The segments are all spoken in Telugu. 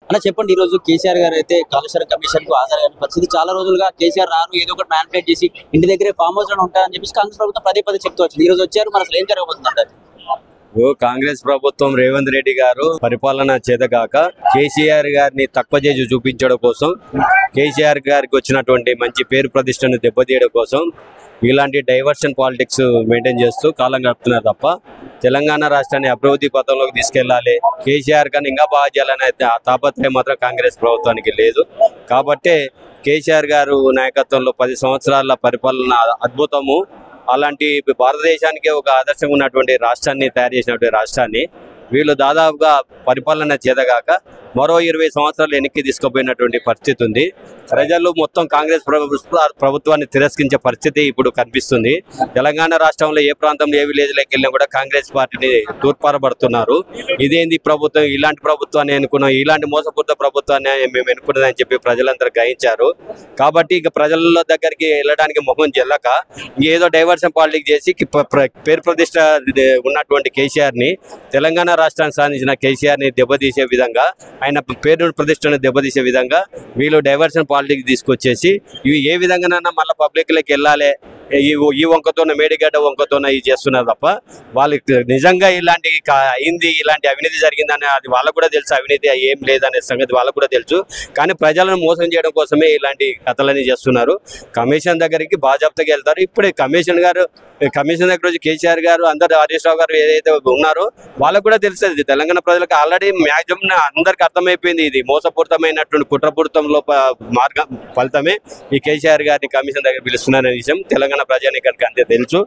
అలా చెప్పండి, ఈ రోజు కేసీఆర్ గారు అయితే కాళేశ్వరం కమిషన్ కు హాజరైన పరిస్థితి. చాలా రోజులుగా కేసీఆర్ రారు, ఏదో ఒకటి మ్యానిపులేట్ చేసి ఇంటి దగ్గరే ఫామ్ హౌస్ లో ఉంటారని చెప్పేసి కాంగ్రెస్ ప్రభుత్వం పదే పదే చెప్తూ వచ్చింది. ఈ రోజు వచ్చారు, మరి అసలు ఏం జరగబోతుందంటారు? కాంగ్రెస్ ప్రభుత్వం రేవంత్ రెడ్డి గారు పరిపాలన చేతగాక కేసీఆర్ గారిని తక్కువ చేసి చూపించడం కోసం, కేసీఆర్ గారికి వచ్చినటువంటి మంచి పేరు ప్రతిష్టను దెబ్బతీయడం కోసం ఇలాంటి డైవర్షన్ పాలిటిక్స్ మెయింటైన్ చేస్తూ కాలం గడుపుతున్నారు తప్ప తెలంగాణ రాష్ట్రాన్ని అభివృద్ధి పథంలోకి తీసుకెళ్లాలి, కేసీఆర్ గారిని ఇంకా బాగా చేయాలని అయితే ఆ తాపత్రయం మాత్రం కాంగ్రెస్ ప్రభుత్వానికి లేదు. కాబట్టే కేసీఆర్ గారు నాయకత్వంలో 10 సంవత్సరాల పరిపాలన అద్భుతము. అలాంటి భారతదేశానికి ఒక ఆదర్శంగా ఉన్నటువంటి రాష్ట్రాన్ని తయారు చేసినటువంటి రాష్ట్రాన్ని వీళ్ళు దాదాపుగా పరిపాలన చేతగాక మరో 20 సంవత్సరాలు వెనక్కి తీసుకుపోయినటువంటి పరిస్థితి ఉంది. ప్రజలు మొత్తం కాంగ్రెస్ ప్రభుత్వాన్ని తిరస్కరించే పరిస్థితి ఇప్పుడు కనిపిస్తుంది. తెలంగాణ రాష్ట్రంలో ఏ ప్రాంతంలో ఏ విలేజ్లోకి వెళ్ళినా కూడా కాంగ్రెస్ పార్టీని తూర్పారబడుతున్నారు. ఇదేంది ప్రభుత్వం, ఇలాంటి ప్రభుత్వాన్ని ఎన్నుకున్నాం, ఇలాంటి మోసపూరిత ప్రభుత్వాన్ని మేము ఎన్నుకున్నదని చెప్పి ప్రజలందరూ గ్రహించారు. కాబట్టి ఇక ప్రజల దగ్గరికి వెళ్ళడానికి మొహం చెల్లక ఏదో డైవర్షన్ పాలిటిక్స్ చేసి పేరు ప్రతిష్ట ఉన్నటువంటి కేసీఆర్ని, తెలంగాణ రాష్ట్రాన్ని సాధించిన కేసీఆర్ని దెబ్బతీసే విధంగా, ఆయన పేరు ప్రతిష్టను దెబ్బతీసే విధంగా వీళ్ళు డైవర్షన్ పాలిటిక్స్ తీసుకొచ్చేసి ఇవి ఏ విధంగానైనా మళ్ళీ పబ్లిక్లోకి వెళ్ళాలి, ఈ వంకతోన మేడిగడ్డ వంకతోన ఇది చేస్తున్నారు తప్ప వాళ్ళకి నిజంగా ఇలాంటి అయింది, ఇలాంటి అవినీతి జరిగిందని అది వాళ్ళకు కూడా తెలుసు. అవినీతి ఏం లేదనే సంగతి వాళ్ళకు కూడా తెలుసు. కానీ ప్రజలను మోసం చేయడం కోసమే ఇలాంటి కథలని చేస్తున్నారు. కమిషన్ దగ్గరికి బాజాప్తగా వెళ్తారు. ఇప్పుడే కమిషన్ దగ్గర వచ్చి కేసీఆర్ గారు అందరు హరీష్ రావు గారు ఏదైతే ఉన్నారో వాళ్ళకు కూడా తెలుస్తుంది. తెలంగాణ ప్రజలకు ఆల్రెడీ మ్యాక్సిమం అందరికి అర్థమైపోయింది, ఇది మోసపూరితమైనటువంటి కుట్రపూరితంలో మార్గం ఫలితమే ఈ కేసీఆర్ గారిని కమిషన్ దగ్గర పిలుస్తున్నారనే విషయం తెలంగాణ ప్రజానికానికి అంతే తెలుసు.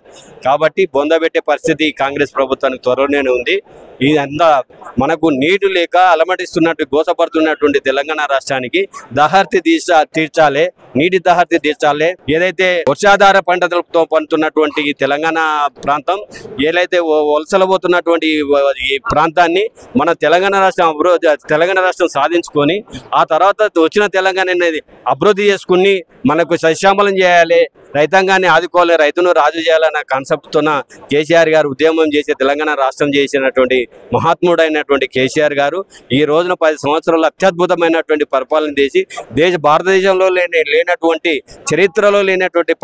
కాబట్టి బొందబెట్టే పరిస్థితి కాంగ్రెస్ ప్రభుత్వానికి త్వరలోనే ఉంది. ఇదంతా మనకు నీరు లేక అలమటిస్తున్నట్టు గోసపడుతున్నటువంటి తెలంగాణ రాష్ట్రానికి దహార్తి తీర్చాలి, నీటి దహార్తి తీర్చాలి. ఏదైతే వర్షాధార పంటలతో పండుతున్నటువంటి తెలంగాణ ప్రాంతం, ఏదైతే వలసలు పోతున్నటువంటి ఈ ప్రాంతాన్ని మన తెలంగాణ రాష్ట్రం సాధించుకొని ఆ తర్వాత వచ్చిన తెలంగాణ అనేది అభివృద్ధి చేసుకుని మనకు సశ్యామలం చేయాలి, రైతాంగాన్ని ఆదుకోవాలి, రైతును రాజు చేయాలన్న కాన్సెప్ట్తోన కేసీఆర్ గారు ఉద్యమం చేసి తెలంగాణ రాష్ట్రం చేసినటువంటి మహాత్ముడైనటువంటి కేసీఆర్ గారు ఈ రోజున 10 సంవత్సరాలు అత్యద్భుతమైనటువంటి పరిపాలన చేసి భారతదేశంలో లేనటువంటి చరిత్రలో లేనటువంటి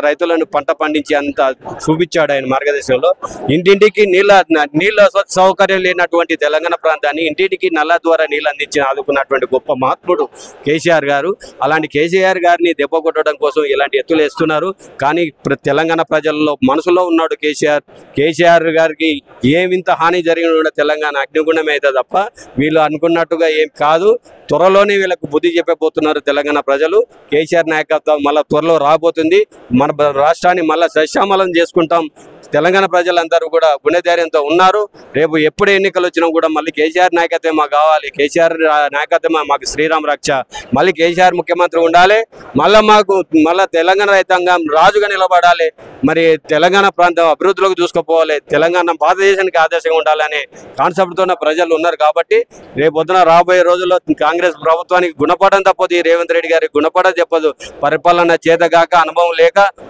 రైతులను పంట పండించి అంత చూపించాడు ఆయన మార్గదర్శనంలో. ఇంటింటికి నీళ్ళ సౌకర్యం లేనటువంటి తెలంగాణ ప్రాంతాన్ని ఇంటింటికి నల్ల ద్వారా నీళ్ళు అందించి ఆదుకున్నటువంటి గొప్ప మహాత్ముడు కేసీఆర్ గారు. అలాంటి కేసీఆర్ గారిని దెబ్బ కొట్టడం కోసం ఇలాంటి ఎత్తులు వేస్తున్నారు. కానీ తెలంగాణ ప్రజల్లో మనసులో ఉన్నాడు కేసీఆర్ గారికి ఏమింత హాని జరిగిన తెలంగాణ అగ్నిగుణమే అయితే తప్ప వీళ్ళు అనుకున్నట్టుగా ఏం కాదు. త్వరలోనే వీళ్ళకు బుద్ధి చెప్పబోతున్నారు తెలంగాణ ప్రజలు. కేసీఆర్ నాయకత్వం మళ్ళీ త్వరలో రాబోతుంది. మన రాష్ట్రాన్ని మళ్ళీ సశ్యామలం చేసుకుంటాం. తెలంగాణ ప్రజలందరూ కూడా గుణధైర్యంతో ఉన్నారు. రేపు ఎప్పుడు ఎన్నికలు వచ్చినా కూడా మళ్ళీ కేసీఆర్ నాయకత్వం మాకు కావాలి, కేసీఆర్ నాయకత్వం మాకు శ్రీరామ్ రక్ష, మళ్ళీ కేసీఆర్ ముఖ్యమంత్రి ఉండాలి, మళ్ళీ తెలంగాణ రైతాంగం రాజుగా నిలబడాలి, మరి తెలంగాణ ప్రాంతం అభివృద్ధిలోకి చూసుకుపోవాలి, తెలంగాణ భారతదేశానికి ఆదర్శంగా ఉండాలనే కాన్సెప్ట్తో ప్రజలు ఉన్నారు. కాబట్టి రేపొద్దున రాబోయే రోజుల్లో కాంగ్రెస్ ప్రభుత్వానికి గుణపడడం తప్పదు, రేవంత్ రెడ్డి గారికి గుణపడడం చెప్పదు. పరిపాలన చేతగాక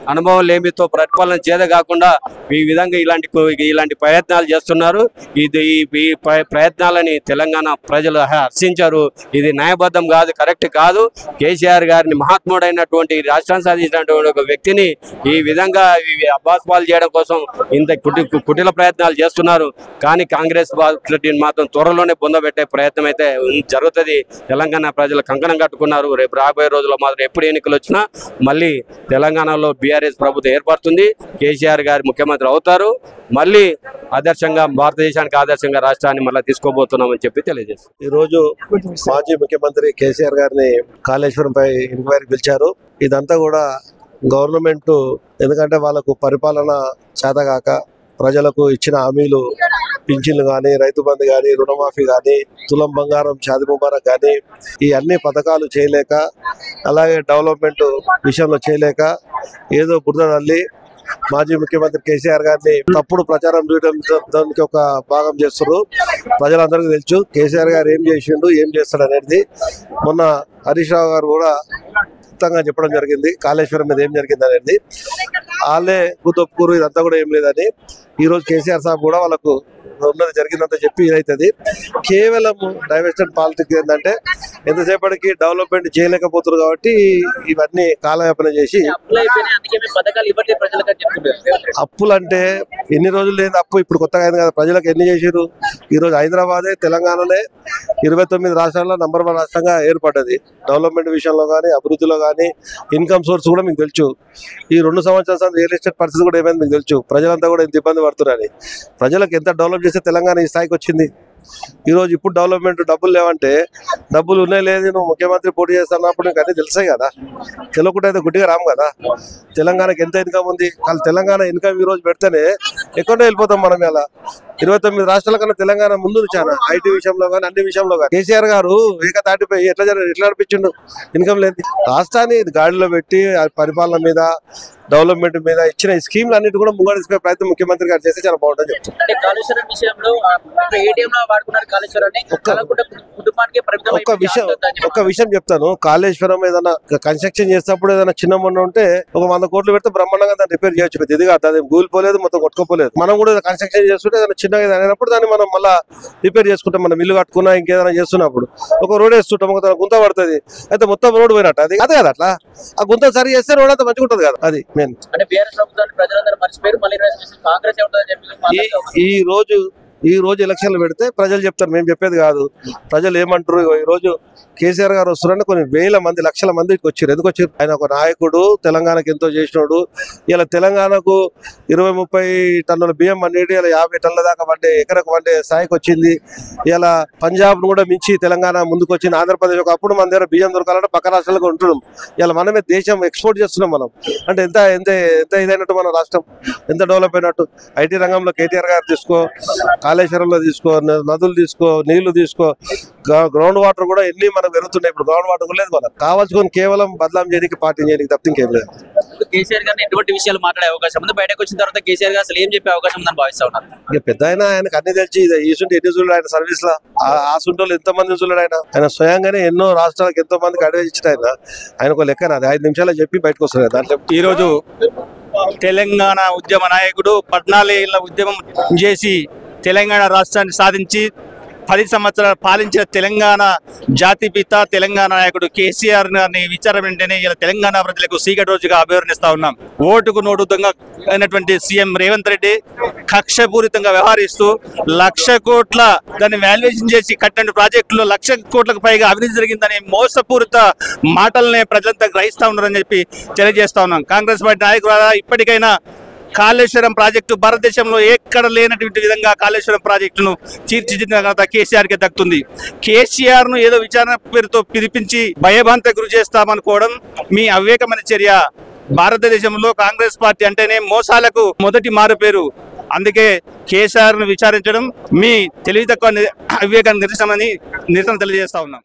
అనుభవం లేమితో పరిపాలన చేత కాకుండా ఈ విధంగా ఇలాంటి ప్రయత్నాలు చేస్తున్నారు. ఈ ప్రయత్నాలని తెలంగాణ ప్రజలు హర్షించారు. ఇది న్యాయబద్ధం కాదు, కరెక్ట్ కాదు. కేసీఆర్ గారిని మహాత్ముడైనటువంటి రాష్ట్రాన్ని సాధించినటువంటి ఒక వ్యక్తిని ఈ విధంగా అబ్బాస్పాలు చేయడం కోసం ఇంత కుటిల ప్రయత్నాలు చేస్తున్నారు. కానీ కాంగ్రెస్ పార్టీని మాత్రం త్వరలోనే పొందబెట్టే ప్రయత్నం అయితే జరుగుతుంది. తెలంగాణ ప్రజలు కంకణం కట్టుకున్నారు. రేపు రాబోయే రోజుల్లో మాత్రం ఎప్పుడు ఎన్నికలు వచ్చినా మళ్ళీ తెలంగాణలో బీఆర్ఎస్ ప్రభుత్వం ఏర్పడుతుంది. కేసీఆర్ గారి ముఖ్యమంత్రి అవుతారు. మళ్ళీ ఆదర్శంగా భారతదేశానికి ఆదర్శంగా రాష్ట్రాన్ని మళ్ళీ తీసుకోబోతున్నామని చెప్పి తెలియజేస్తారు. ఈ రోజు మాజీ ముఖ్యమంత్రి కేసీఆర్ గారిని కాళేశ్వరంపై ఎంక్వైరీ పిలిచారు. ఇదంతా కూడా గవర్నమెంట్, ఎందుకంటే వాళ్ళకు పరిపాలన చేతగాక ప్రజలకు ఇచ్చిన హామీలు, పింఛన్లు కానీ, రైతు బంధు కానీ, రుణమాఫీ కానీ, తులం బంగారం, షాదీ ముబారక్ కానీ, ఈ అన్ని పథకాలు చేయలేక, అలాగే డెవలప్మెంట్ విషయంలో చేయలేక ఏదో బురద తల్లి మాజీ ముఖ్యమంత్రి కేసీఆర్ గారిని తప్పుడు ప్రచారం చేయడం దానికి ఒక భాగం చేస్తున్నారు. ప్రజలందరికీ తెలుసు కేసీఆర్ గారు ఏం చేసిండు, ఏం చేస్తాడు అనేది. మొన్న హరీష్ రావు గారు కూడా క్లుప్తంగా చెప్పడం జరిగింది, కాళేశ్వరం మీద ఏం జరిగింది అనేది. వాళ్ళే ఒప్పుకోరు, ఇదంతా కూడా ఏం లేదని. ఈరోజు కేసీఆర్ సాబ్ కూడా వాళ్ళకు ఉన్నది జరిగిందంత చెప్పి ఇదైతుంది. కేవలం డైవర్షన్ పాలిటిక్స్ ఏంటంటే ఎంతసేపటికి డెవలప్మెంట్ చేయలేకపోతున్నారు కాబట్టి ఇవన్నీ కాలయాపన చేసి అప్పులు అంటే ఎన్ని రోజులు లేదు అప్పు ఇప్పుడు కొత్తగా అయింది కదా, ప్రజలకు ఎన్ని చేసారు. ఈ రోజు హైదరాబాదే తెలంగాణనే 29 రాష్ట్రాల్లో నంబర్ 1 రాష్ట్రంగా ఏర్పడ్డది. డెవలప్మెంట్ విషయంలో కానీ అభివృద్ధిలో కానీ ఇన్కమ్ సోర్స్ కూడా మీకు తెలుసు. ఈ 2 సంవత్సరాల రియల్ ఎస్టేట్ పరిస్థితి కూడా ఏమైంది మీకు తెలుసు. ప్రజలంతా కూడా ఎంత ఇబ్బంది పడుతున్నారని. ప్రజలకు ఎంత డెవలప్ చేస్తే తెలంగాణ ఈ స్థాయికి వచ్చింది. ఈ రోజు ఇప్పుడు డెవలప్మెంట్ డబ్బులు లేవంటే డబ్బులు ఉన్నాయి లేదు, నువ్వు ముఖ్యమంత్రి పోటీ చేస్తున్నప్పుడు నీకు అన్నీ తెలిసాయి కదా. తెలియకుండా అయితే గుడ్డిగా రాము కదా. తెలంగాణకి ఎంత ఇన్కమ్ ఉంది, వాళ్ళు తెలంగాణ ఇన్కమ్ ఈ రోజు పెడితేనే ఎక్కడో వెళ్ళిపోతాం మనం. ఇలా 29 రాష్ట్రాల కన్నా తెలంగాణ ముందు చాలా ఐటీ విషయంలో కానీ అన్ని విషయంలో కానీ. కేసీఆర్ గారు ఏకతాటిపోయి ఎట్లా నడిపించిండు ఇన్కమ్ లేదు. రాష్ట్రాన్ని గాడిలో పెట్టి పరిపాలన మీద డెవలప్మెంట్ మీద ఇచ్చిన స్కీమ్లు అన్నిటి కూడా ముంగడు తీసుకునే ప్రయత్నం ముఖ్యమంత్రి గారు చేస్తే చాలా బాగుంటుంది ఒక్క విషయం చెప్తాను. కాళేశ్వరం ఏదైనా కన్స్ట్రక్షన్ చేసేటప్పుడు ఏదైనా చిన్న మొన్న ఉంటే ఒక 100 కోట్లు పెడితే బ్రహ్మాండంగా దాన్ని రిపేర్ చేయొచ్చు. ఇది కాదు, అది కూలిపోలేదు, మొత్తం కొట్టుకోపోలేదు. మనం కూడా కన్స్ట్రక్షన్ చేస్తుంటే ఏదైనా చిన్నగా అయినప్పుడు దాన్ని మనం మళ్ళీ రిపేర్ చేసుకుంటాం. మనం ఇల్లు కట్టుకున్నా ఇంకేదైనా చేస్తున్నప్పుడు ఒక రోడ్ వేస్తుంటాం, ఒక గుంత పడుతుంది, అయితే మొత్తం రోడ్ పోయినట్టు. అది కాదు కదా, అట్లా ఆ గుంత సరి చేస్తే రోడ్ అంతా మంచిగా ఉంటుంది కదా. అది మెయిన్. ఈ రోజు ఎలక్షన్లు పెడితే ప్రజలు చెప్తారు, మేము చెప్పేది కాదు. ప్రజలు ఏమంటారు, ఈ రోజు కేసీఆర్ గారు వస్తున్నారని కొన్ని వేల మంది లక్షల మందికి వచ్చారు. ఎందుకు వచ్చారు? ఆయన ఒక నాయకుడు, తెలంగాణకు ఎంతో చేసినాడు. ఇలా తెలంగాణకు 20-30 టన్నుల బియ్యం పండేటి ఇలా 50 టన్నుల దాకా పండే ఎకరకు పండే స్థాయికి వచ్చింది. ఇలా పంజాబ్ ను కూడా మించి తెలంగాణ ముందుకు వచ్చింది. ఆంధ్రప్రదేశ్ ఒకప్పుడు మన దగ్గర బియ్యం దొరకాలంటే పక్క రాష్ట్రాలకు ఉంటున్నాం. ఇలా మనమే దేశం ఎక్స్పోర్ట్ చేస్తున్నాం మనం. అంటే ఎంత ఎంత ఎంత ఇదైనట్టు మన రాష్ట్రం, ఎంత డెవలప్ అయినట్టు. ఐటీ రంగంలో కేటీఆర్ గారు తీసుకో, కాళేశ్వరంలో తీసుకో, నదులు తీసుకో, నీళ్లు తీసుకో, గ్రౌండ్ వాటర్ కూడా ఎన్ని మనకు పెరుగుతున్నాయి. ఇప్పుడు గ్రౌండ్ వాటర్ కూడా లేదు. మనకు కావాల్సుకొని కేవలం బదలాం చేయడానికి, పార్టీ చేయడానికి తప్ప ఇంకేం లేదు. కేసీఆర్ గారిని ఎటువంటి విషయాలు మాట్లాడే అవకాశం ఉంది? బయటకు వచ్చిన తర్వాత కేసీఆర్ గారు అసలు ఏం చెప్పే అవకాశం ఉందని భావిస్తా ఉన్నారు? ఇక పెద్ద ఆయనకు అన్ని తెలిసి ఈసుంటే ఎన్ని చూడడు ఆయన సర్వీస్ లా. ఆ సుంటోళ్ళు ఎంతో మంది చూడడు ఆయన స్వయంగానే ఎన్నో రాష్ట్రాలకు ఎంతో మందికి అడ్వైజ్ ఇచ్చిన ఆయనకు లెక్క అది 5 నిమిషాలు చెప్పి బయటకు వస్తారు. దాంట్లో ఈ రోజు తెలంగాణ ఉద్యమ నాయకుడు 14 ఏళ్ల ఉద్యమం చేసి తెలంగాణ రాష్ట్రాన్ని సాధించి 10 సంవత్సరాలు పాలించిన తెలంగాణ జాతిపిత, తెలంగాణ నాయకుడు కేసీఆర్ గారిని విచారం వెంటనే ఇలా తెలంగాణ ప్రజలకు సీకటి రోజుగా అభివర్ణిస్తా ఉన్నాం. ఓటుకు నోటు దొంగ అయినటువంటి సీఎం రేవంత్ రెడ్డి కక్షపూరితంగా వ్యవహరిస్తూ 1,00,000 కోట్ల దాన్ని వాల్యుయేషన్ చేసి కట్టిన ప్రాజెక్టులో 1,00,000 కోట్లకు పైగా అవినీతి జరిగిందని మోసపూరిత మాటలనే ప్రజలంతా గ్రహిస్తా ఉన్నారని చెప్పి తెలియజేస్తా ఉన్నాం. కాంగ్రెస్ పార్టీ నాయకులు ఇప్పటికైనా కాళేశ్వరం ప్రాజెక్టు భారతదేశంలో ఎక్కడ లేనటువంటి విధంగా కాళేశ్వరం ప్రాజెక్టును తీర్చిదిద్దిన ఘనత కేసీఆర్ కి దక్కుతుంది. కేసీఆర్ ను ఏదో విచారణ పేరుతో పిలిపించి భయభ్రాంతి గురి చేస్తామనుకోవడం మీ అవివేకమైన చర్య. భారతదేశంలో కాంగ్రెస్ పార్టీ అంటేనే మోసాలకు మొదటి మారు పేరు. అందుకే కేసీఆర్ ను విచారించడం మీ తెలివి తక్కువ అవివేకాన్ని నిరసన తెలియజేస్తా ఉన్నాం.